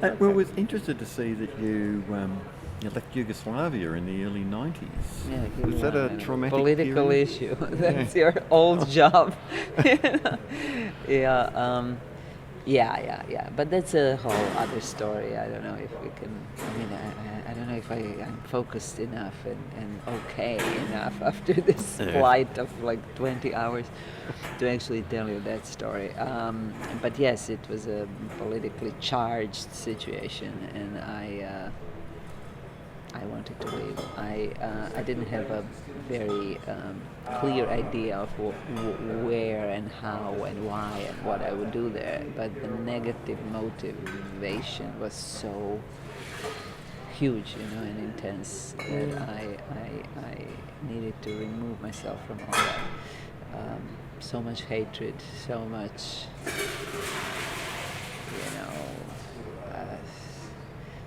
Well, was interested to see that you left Yugoslavia in the early 90s. Yeah, Was that a traumatic political period? issue? That's your old job. Yeah, yeah. But that's a whole other story. I don't know if we can. I mean, I don't know if I'm focused enough and okay enough after this flight of like 20 hours to actually tell you that story. But yes, it was a politically charged situation, and I wanted to leave. I didn't have a very clear idea of where and how and why and what I would do there, but the negative motivation was so huge, and intense that I needed to remove myself from all that. So much hatred, so much,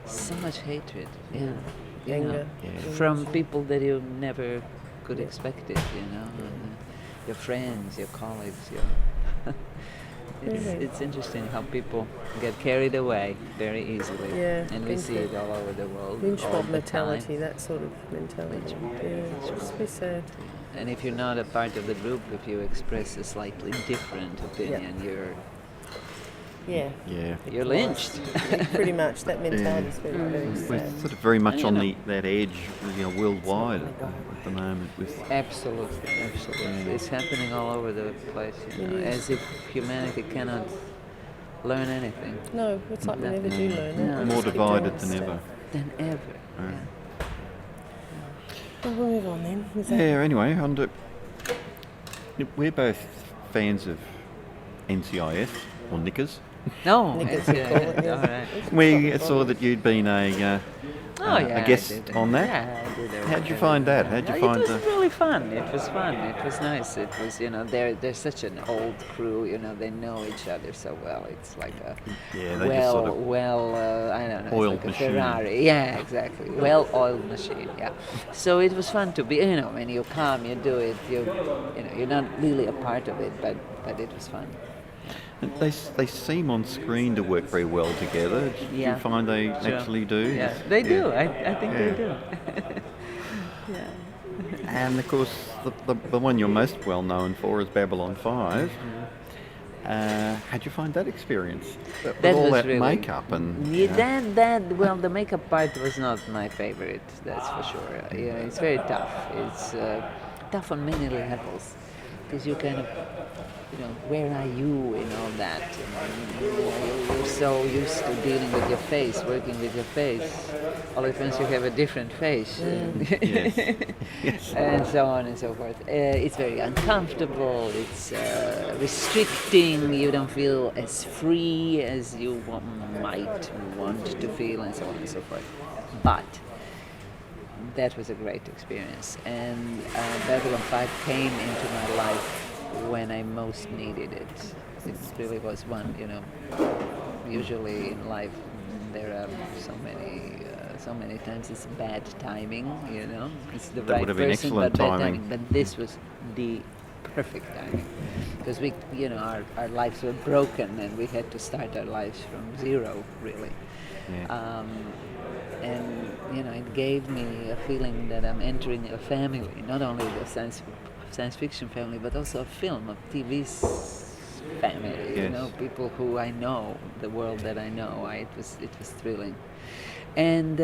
so much hatred. Yeah. Anger. From people that you never could expect it, your friends, your colleagues, it's interesting how people get carried away very easily, and we see it all over the world. Lynch all mob the mentality, time. that sort of mentality. It's just so sad. And if you're not a part of the group, if you express a slightly different opinion, you're lynched. Pretty much, that mentality is very, very We're sad. sort of very much on that edge, worldwide at the moment. Absolutely. It's happening all over the place, as if humanity cannot learn anything. No, it's like we never do learn. No. More divided than ever. Yeah. Well, we'll move on then. Anyway, we're both fans of NCIS, or Knickers. No, Knickers, all right. We saw that you'd been a guest on that. Yeah, I did. How'd you find that? It was really fun. It was fun. It was nice. It was, they're such an old crew. They know each other so well. It's like a I don't know, oiled it's like a machine. Ferrari. Yeah, exactly. Well-oiled machine. Yeah. So it was fun to be. When you come, you do it. You're not really a part of it, but it was fun. They seem on screen to work very well together. Do you find they actually do? Yeah, they do. I think they do. And of course, the one you're most well known for is Babylon 5. How'd you find that experience? With all that really, makeup and... the makeup part was not my favorite, that's for sure. It's very tough. It's tough on many levels. Because you kind of, where are you in all that? You're so used to dealing with your face, working with your face. All at once you have a different face. Yes. And so on and so forth. It's very uncomfortable, it's restricting, you don't feel as free as you might want to feel, and so on and so forth. But that was a great experience, and Babylon 5 came into my life when I most needed it. It really was one, usually in life there are so many times it's bad timing, it's the right person but bad timing, but this was the perfect timing, because we, our lives were broken and we had to start our lives from zero, really. And it gave me a feeling that I'm entering a family, not only the science fiction family, but also a film, a TV family. People who I know, the world that I know. It was thrilling, and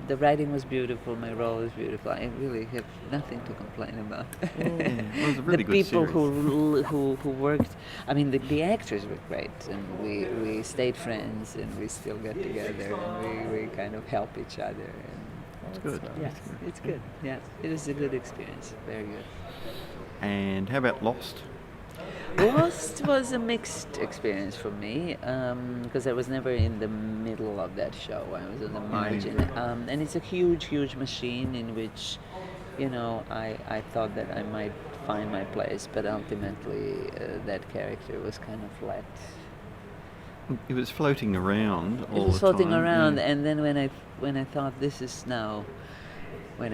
the writing was beautiful. My role was beautiful. I really have nothing to complain about. It was a really the good people series. who worked, I mean, the actors were great, and we stayed friends, and we still get together, and we kind of help each other. And it's good. Yeah, it's good. Yeah, it was a good experience. Very good. And how about Lost? Lost was a mixed experience for me, because I was never in the middle of that show. I was on the margin. And it's a huge machine in which, I thought that I might find my place, but ultimately that character was kind of let. It was floating around all the time. It was floating around, and then when I thought this is now, when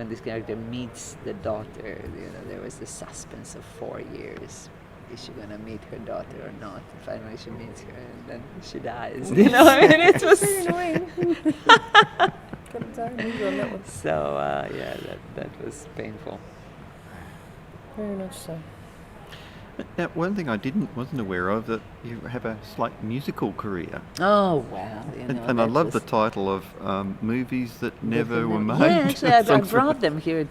this character meets the daughter, there was the suspense of 4 years is she gonna meet her daughter or not? And finally, she meets her, and then she dies. You know, I mean, it was Very annoying. Couldn't say moved on that one. so. That was painful. Very much so. Now, one thing I wasn't aware of, that you have a slight musical career. Oh wow! You know, And I that love the was- title of movies that never were made. Yeah, actually, I Sounds brought them here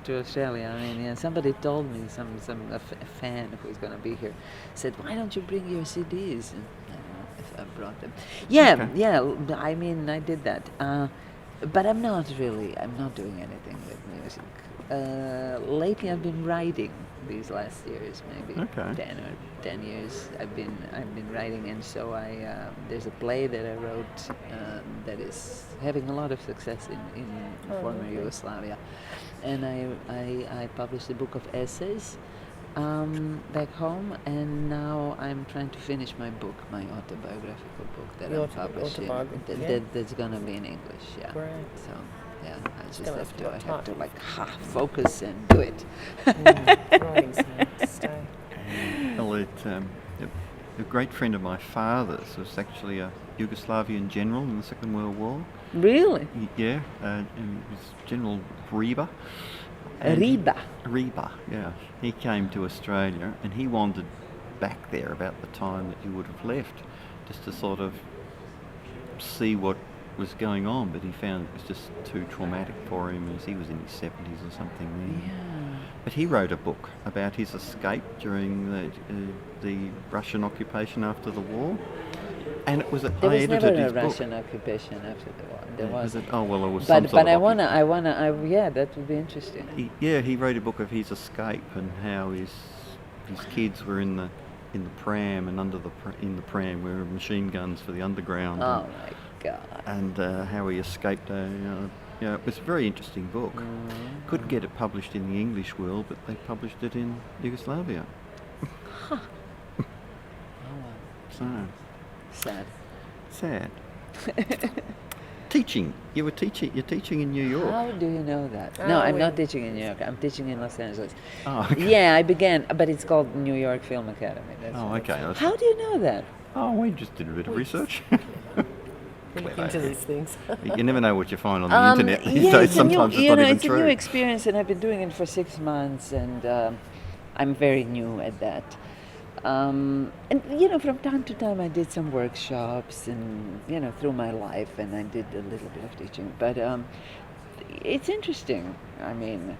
to Australia. I mean, yeah, somebody told me, a fan who's going to be here, said, "Why don't you bring your CDs?" And I don't know if I brought them. Yeah, Okay. yeah. I mean, I did that, but I'm not doing anything with music. Lately, I've been writing. These last years, maybe Okay. 10 years, I've been writing, and so there's a play that I wrote that is having a lot of success in former okay. Yugoslavia, and I published a book of essays back home, and now I'm trying to finish my book, my autobiographical book that Your I'm publishing. autobiography, yeah. That's gonna be in English, yeah. Great. So yeah, I just gonna have have to. to I be have to uptight. like focus and do it. Writing's hard to stay. Well, a great friend of my father's was actually a Yugoslavian general in the Second World War. Really? Yeah, it was General Riba. And Riba. Riba, yeah. He came to Australia and he wandered back there about the time that you would have left, just to sort of see what was going on, but he found it was just too traumatic for him, as he was in his 70s or something then. Yeah. But he wrote a book about his escape during the Russian occupation after the war, and it was There I was edited never a his book. Russian occupation after the war. There Was wasn't. it? Oh well, it was some But sort I of wanna yeah, that would be interesting. he wrote a book of his escape and how his kids were in the pram, and in the pram were machine guns for the underground. Oh my God. And how he escaped. It was a very interesting book. Couldn't get it published in the English world, but they published it in Yugoslavia. Oh wow. So Sad. sad. Teaching. You're teaching in New York. How do you know that? Oh, No, I'm well. not teaching in New York. I'm teaching in Los Angeles. Oh, okay. Yeah, I began, but it's called New York Film Academy. That's Oh, what okay. it's- That's- How do you know that? Oh, we just did a bit of research. We look into these things. You never know what you find on the internet these yeah, days. it's a new, Sometimes it's you not know, even it's a true. new experience, and I've been doing it for 6 months, and I'm very new at that. And from time to time, I did some workshops, and through my life, and I did a little bit of teaching. But it's interesting. I mean,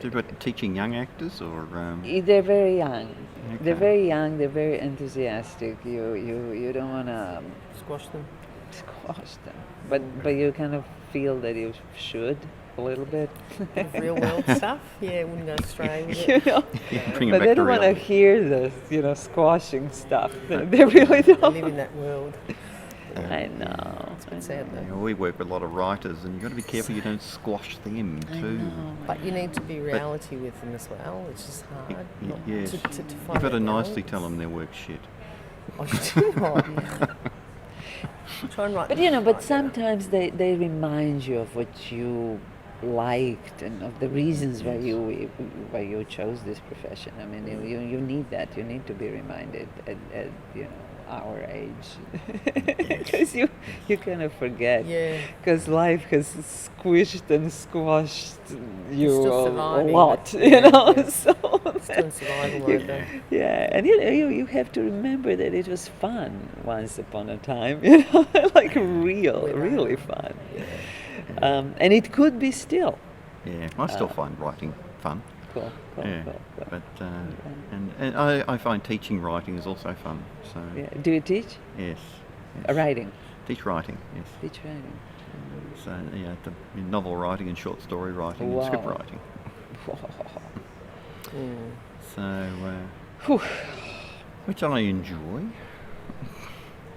But teaching young actors, or they're very young. They're Okay. very young. They're very enthusiastic. You don't want to Squash them. squash them, but you kind of feel that you should a little bit. Real world stuff. Yeah, wouldn't go astray with You it. know, bring 'em but back they to don't want to reality. hear this, squashing stuff. They really Live don't. in that world. I know. It's sad Yeah, though. we work with a lot of writers, and you've got to be careful you don't squash them I too. know. But you need to be reality with them as well, which is hard. not Yes. To find You've got to that nicely balance. tell them their work's shit. Oh, you do? Oh, yeah. Try and write. But them but right sometimes they remind you of what you liked and of the reasons why you chose this profession. I mean, you need that. You need to be reminded at our age, because you kind of forget. Yeah. Because life has squished and squashed you still a surviving, lot, but- you yeah, know. yeah. So Still in survival mode though. yeah, and you have to remember that it was fun once upon a time, like really fun. And it could be still. Yeah, I still find writing fun. Cool. Yeah, cool. but and I find teaching writing is also fun. So Yeah. Do you teach? yes, Writing. teach writing. Yes. Teach writing. So novel writing and short story writing and script Wow. writing. Mm. So Whew. which I enjoy.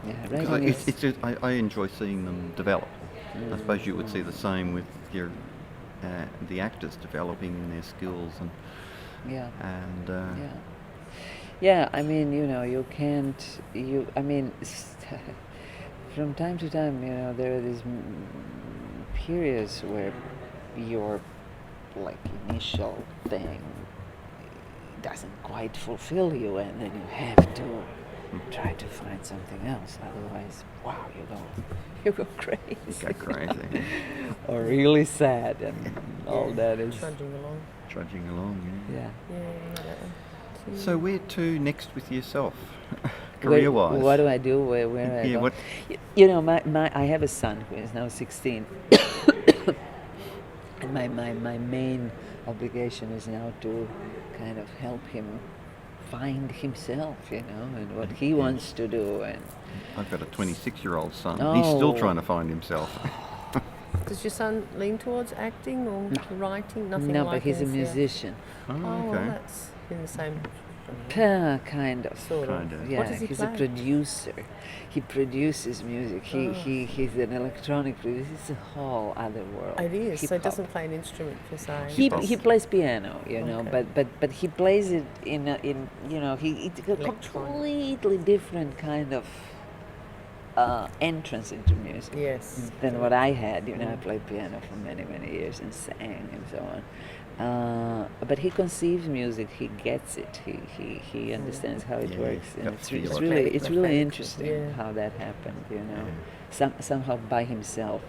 Yeah, 'Cause writing is. it's just, I enjoy seeing them develop. I suppose you would see the same with your the actors developing their skills Yeah. and Yeah. Yeah, I mean, you can't, I mean, from time to time, there are these periods where your, like, initial thing doesn't quite fulfill you, and then you have to try to find something else. Otherwise, wow, you go crazy. Go crazy. Or really sad, and all that is. Trudging along. Trudging along, yeah. Yeah. Yeah. So where to next with yourself, Where- career-wise? What do I do? Where I Yeah, go? what- You know, I have a son who is now 16, and my main obligation is now to kind of help him find himself, you know, and what he wants to do. And I've got a 26-year-old son. He's still Oh. trying to find himself. Does your son lean towards acting or writing? Nothing no, like but he's a this, yeah. musician, Oh, Oh, well, okay. that's in the same kind of. sort Kind of. of. Yeah, What does he he's play? a producer. He produces music. He's an electronic producer. It's a whole other world. It is. So he Hip-hop. doesn't play an instrument per se. He plays piano, you know, Okay. but he plays it in you know, it's a Electronic. completely different kind of entrance into music Yes. than what I had. You know, I played piano for many years and sang and so on. But he conceives music. He gets it. He understands how it Yeah, works, and got it's, feel it's it. really it's really Mechanically, interesting yeah. how that happened. You know, Yeah. somehow by himself.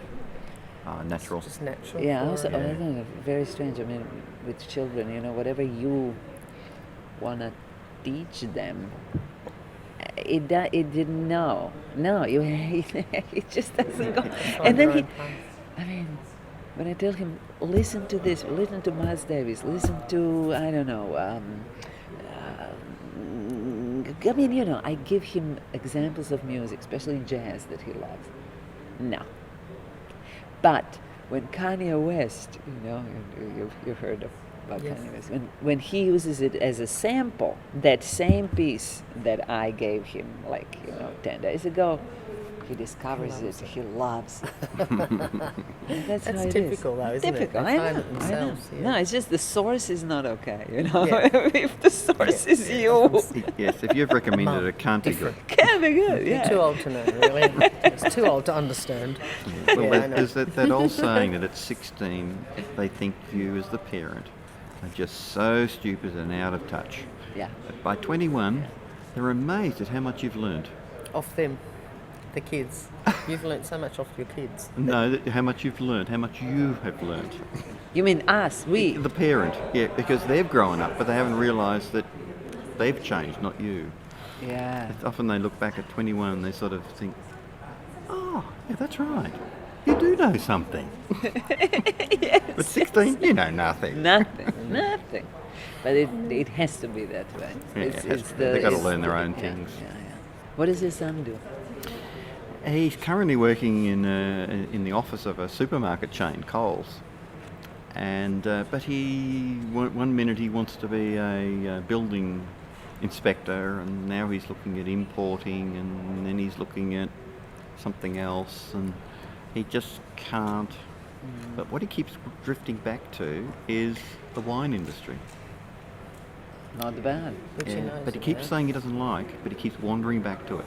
Natural. Just natural. Yeah, for also, him. I think very strange. I mean, with children, you know, whatever you wanna teach them, it didn't know. No, you it just doesn't go. Find And then your he, own path. I mean, when I tell him, listen to this, listen to Miles Davis, listen to I don't know. I mean, you know, I give him examples of music, especially jazz that he loves. No. But when Kanye West, you know, you've heard about Yes. Kanye West, when he uses it as a sample, that same piece that I gave him, like, you know, 10 days ago, he discovers it, he loves it. And that's how That's it is. typical though, isn't it? Typical, They I find know, it I know. themselves, yeah. No, it's just the source is not okay, you know. Yeah. If the source is you, Yes, if you've recommended it, can't be good. can't be good, You're yeah. too old to know, really. It's too old to understand. Well, Yeah, I know. there's that old saying that at 16 they think you as the parent are just so stupid and out of touch. Yeah. But by 21, they're amazed at how much you've learned. Off them, the kids. You've learnt so much off your kids. No, how much you've learned, how much you have learned. You mean us, we? The parent, yeah, because they've grown up, but they haven't realised that they've changed, not you. Yeah. Often they look back at 21 and they sort of think, oh, yeah, that's right. You do know something. But 16, you know nothing. Nothing. But it has to be that way. Yeah, it has to be. They've got to learn their own things. Yeah. What does your son do? He's currently working in the office of a supermarket chain, Coles. And but one minute he wants to be a building inspector, and now he's looking at importing, and then he's looking at something else, and he just can't. But what he keeps drifting back to is the wine industry. Not bad. Which he knows But he keeps about. saying he doesn't like, but he keeps wandering back to it.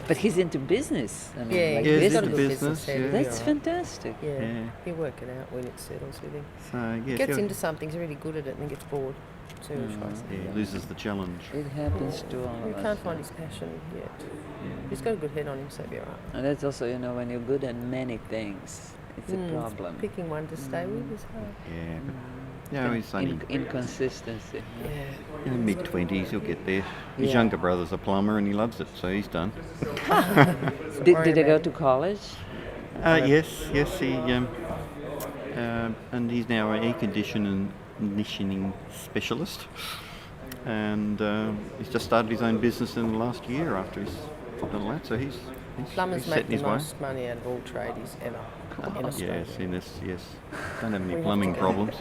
But he's into business. I mean, Yeah, like Yeah, he's he's got a into good business, business head. yeah. That's fantastic. Yeah, Yeah. he'll work it out when it settles with him. So yeah, Gets he'll- into something, he's really good at it, and then gets bored. So he'll try yeah, something else. loses the challenge. It happens to all He of us. can't find his passion yet. He's got a good head on him, so he'll be alright. And that's also, you know, when you're good at many things, it's a problem. Picking one to stay with is hard. Yeah, but yeah, he's only Inconsistency. Yeah. in the mid-20s. He'll get there. His Yeah. younger brother's a plumber, and he loves it, so he's done. Did they go to college? Yes, he and he's now an air conditioning specialist, and he's just started his own business in the last year after he's done all that. So he's Plumbers he's make setting the his way. most money out of all tradies ever in Australia. Yes. Don't have any We have plumbing to go. problems.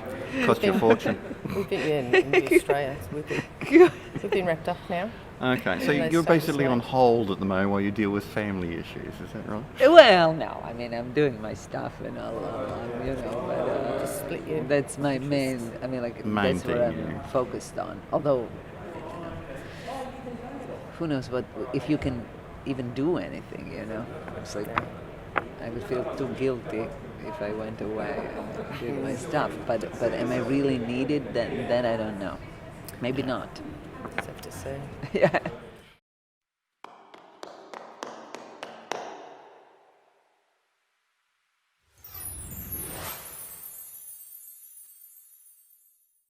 Cost you a fortune. We've been in Australia. So we've been wrapped up now. Okay, so They you're start basically this on late. hold at the moment while you deal with family issues. Is that right? Well, no. I mean, I'm doing my stuff and all, you know, but Just split you. that's my main. I mean, like Main that's what thing, I'm yeah. focused on. Although, you know, who knows what if you can even do anything? You know, it's like I would feel too guilty if I went away and did my stuff. But am I really needed? Then I don't know. Maybe not. Just have to say. Yeah.